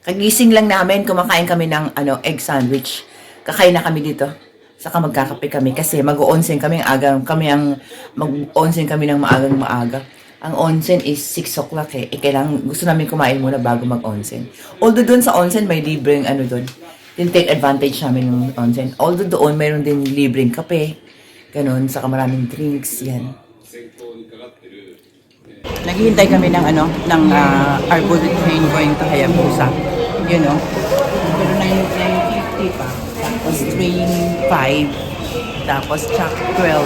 Kagising lang namin, kumakain kami ng egg sandwich. Kakain na kami dito. Saka magkakape kami kasi mag-onsen kami mag-onsen kami ng maagang-maaga. Ang onsen is 6 o'clock eh. Kailangan, gusto namin kumain muna bago mag-onsen. Although doon sa onsen, may libreng doon. Take advantage namin ng onsen. Although doon, mayroon din libreng kape. Ganun, saka maraming drinks. Yan. Naghihintay kami ng our bullet train going to Hayabusa. You know? Pero 9:50 pa. Tapos train 5. Tapos track 12.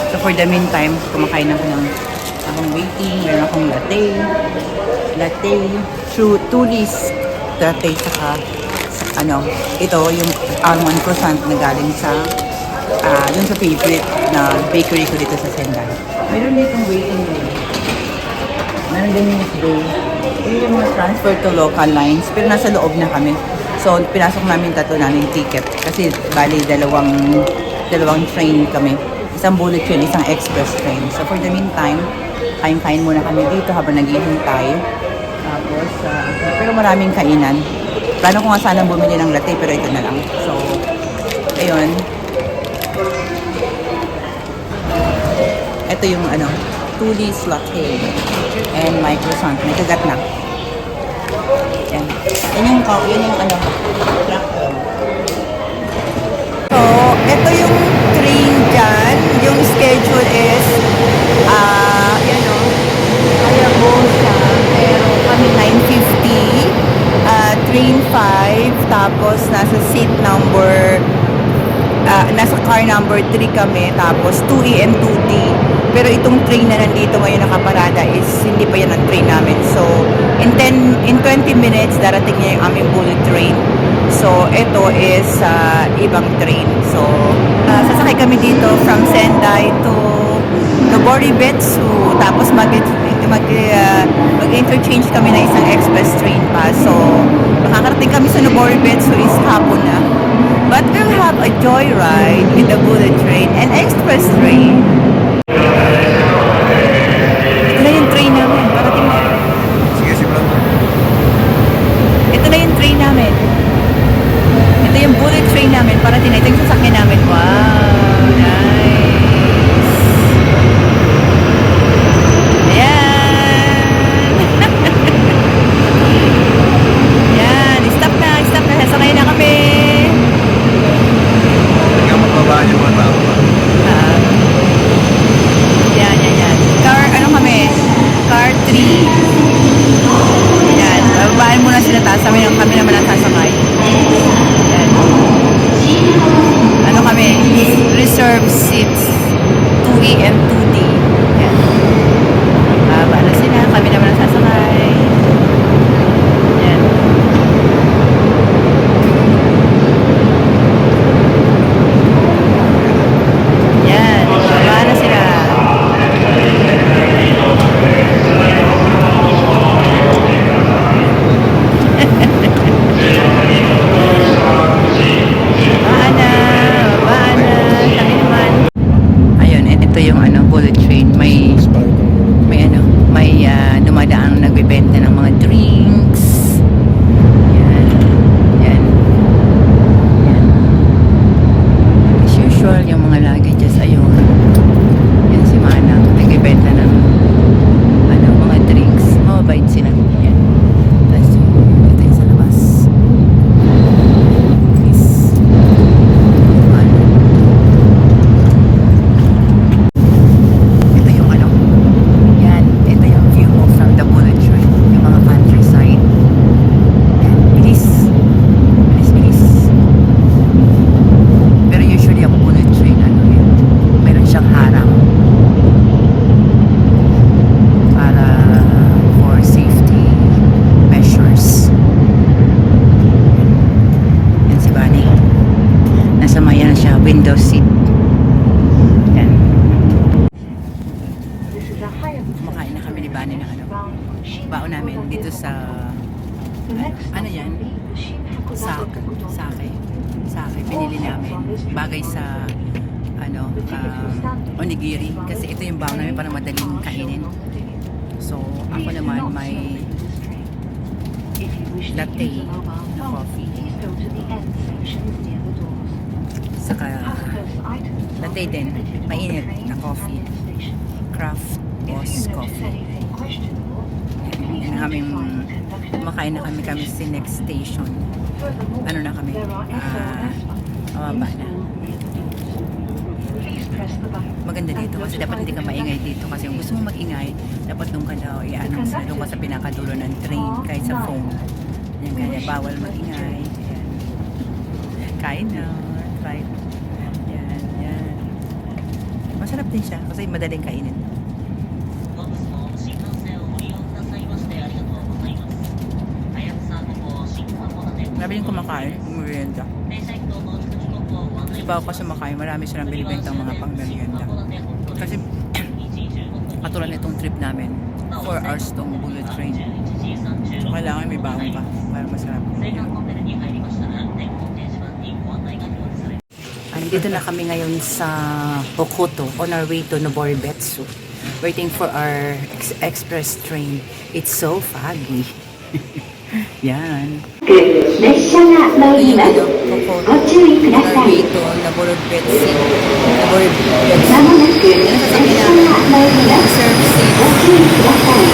So for the meantime, kumakain ako ng waiting. Meron akong latte, tulis, latte, saka ito yung almond croissant na galing sa dun sa favorite na bakery ko dito sa Sendai. Meron ditong waiting room. Meron din yung day. Ito yung mga transfer to local lines. Pero nasa loob na kami. So, pinasok namin tatlo namin ticket. Kasi, bali, dalawang train kami. Isang bullet train, isang express train. So, for the meantime, kain-kain muna kami dito habang naghihintay. Tapos, pero maraming kainan. Plano ko nga sana bumili ng latte, pero ito na lang. So, ayun. Ito yung tulis latte and my croissant. May kagat na. Yan. Yan yung track. So, ito yung train dyan. Yung schedule is, Hayabusa. Pero kami 9:50. Train 5. Tapos, nasa seat number, nasa car number 3 kami. Tapos, 2E and 2D. Pero itong train na nandito ngayon nakaparada is hindi pa yan ang train namin. So, in 20 minutes, darating niya yung aming bullet train. So, ito is ibang train. So, sasakay kami dito from Sendai to Noboribetsu. Tapos mag-interchange kami na isang express train pa. So, makakarating kami sa Noboribetsu is hapon na. But we'll have a joyride with the bullet train and express train. Ito na yung train namin. Parating na. Sige, simulan mo. Ito na yung train namin. Ito yung bullet train namin. Parating na. Ito yung sasakyan namin. Wow! Nice! Ayan! Ayan! Stop na! Stop na! Sasakay na kami! Ikaw magbabaan yung mga tao pa. Yan. Car 3. Yan. Babaan muna sila taas. Kami naman ang sasakay. Yan. Kami? Reserve seats. 2E and 2D. Yan. Baba na sila. Kami naman ang sasakay. Yan. Yan. Baba na sila. Bullet train, may dumadaang nagbebenta ng mga drinks. Yan. As usual, yung mga luggages, ayun. Yan si Manang, nagbebenta ng mga drinks. Mababait sila. Yan. Tapos ito yung sa labas. Window seat. Yan. Kumakain na kami ni Bani ng baon namin dito sa yan? Sake. Pinili namin. Bagay sa onigiri. Kasi ito yung baon namin para madaling kainin. So, ako naman may latte na coffee. Saka latte din, mainit na coffee. Craft Boss Coffee. Yan na kami, kumakain na kami sa next station. Ano na kami? Mababa na. Maganda dito kasi dapat hindi ka maingay dito kasi kung gusto mo mag-ingay dapat doon ka daw doon ka sa pinakadulo ng train kahit sa phone yan, kaya bawal mag-ingay. Yan. Kain na try. Yan. Masarap din siya kasi madaling kainin. Marami yung kumakain, merienda. Iba ako kasi makain, marami silang binibentang mga pang-merienda. Kasi katulad nitong trip namin, 4 hours tong bullet train. So kailangan may baon ka para masarap. Andito na kami ngayon sa Hokuto on our way to Noboribetsu. Waiting for our express train. It's so foggy. Yan. 列車が乗ります。ご注意ください。 Dito, Noboribetsu. Noboribetsu. まもなく列車が乗ります。 Service. ご注意ください。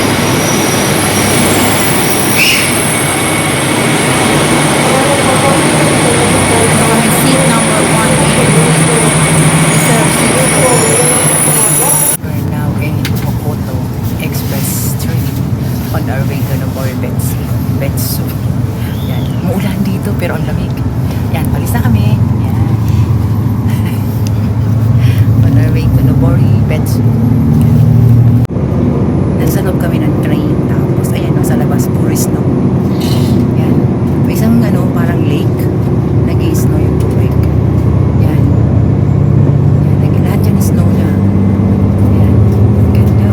Seat number 1 reserve seat. We're now in Hokuto Express train on our way to Noboribetsu. Yan. Muulan dito pero ang lamig. Yan, palis na kami. Yan. On our way to Noboribetsu. Nasa loob kami ng train. Tapos ayan, nasa labas puro snow. Yan. May isang parang lake. Nag-i-snow yung tubig. Yan. Lahat yan snow na. Yan. Ganda.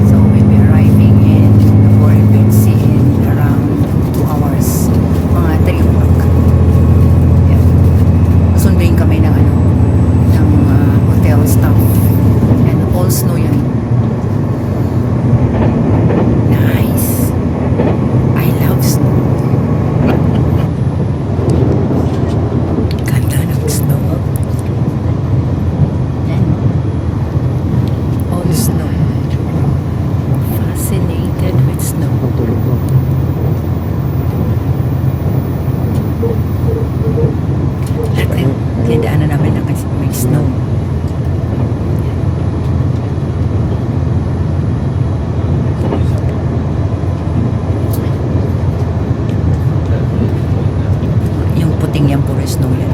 So, we'll be arriving in Noboribetsu in around 2 hours. Mga 3 o'clock. Yan. Sunduin kami ng hotel staff. And all snow yan. Nice. I love snow. Ganda ng snow. All snow. Fascinated with snow. Tinadaanan namin na kasi may snow. Yung puting yan, puro snow yan.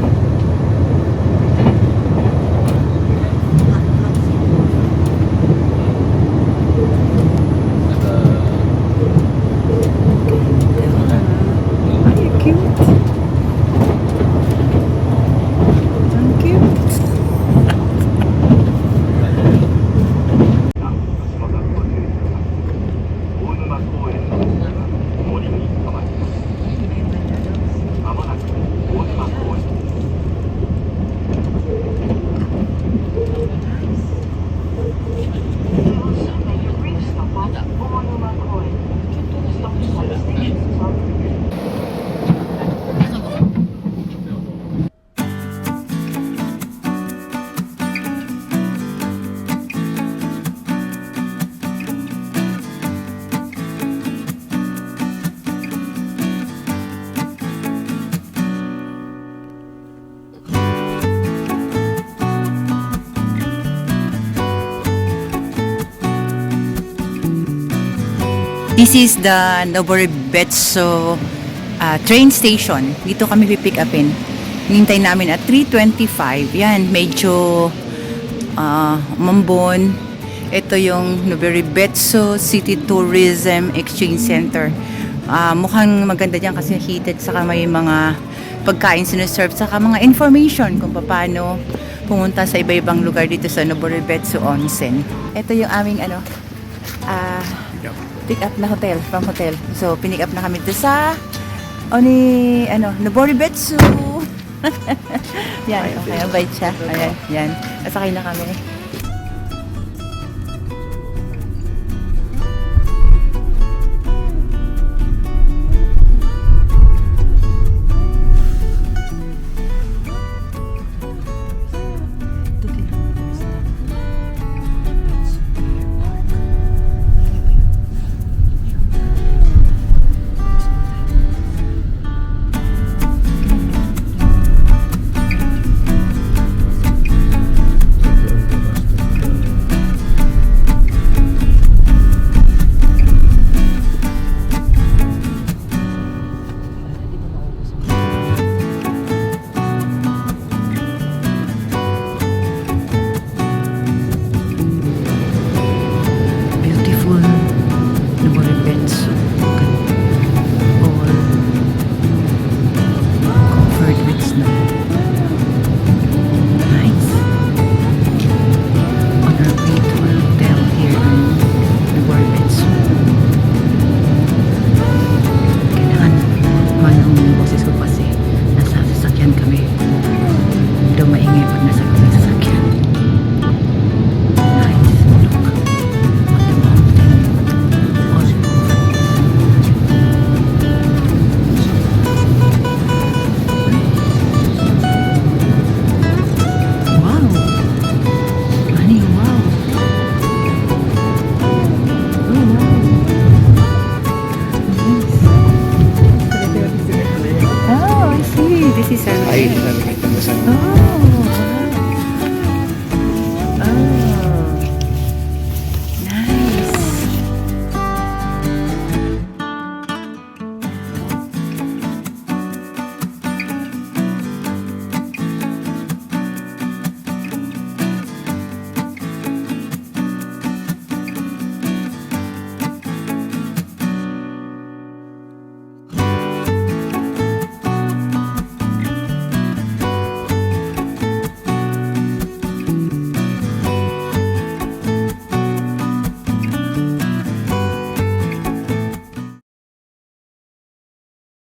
Ay, cute. Ang cute. This is the Noboribetsu train station. Dito kami pipick upin. Hinintay namin at 3:25. Yan, medyo mambon. Ito yung Noboribetsu City Tourism Exchange Center. Mukhang maganda dyan kasi heated, saka may mga pagkain sinuserve, saka mga information kung paano pumunta sa iba-ibang lugar dito sa Noboribetsu Onsen. Ito yung aming pick up na hotel, from hotel. So, pinick up na kami dito sa Noboribetsu. Yan, okay, mabait siya. Ayan, yan. Nasakay na kami. si San Ay, Ed. nalagay ko na sa Oh.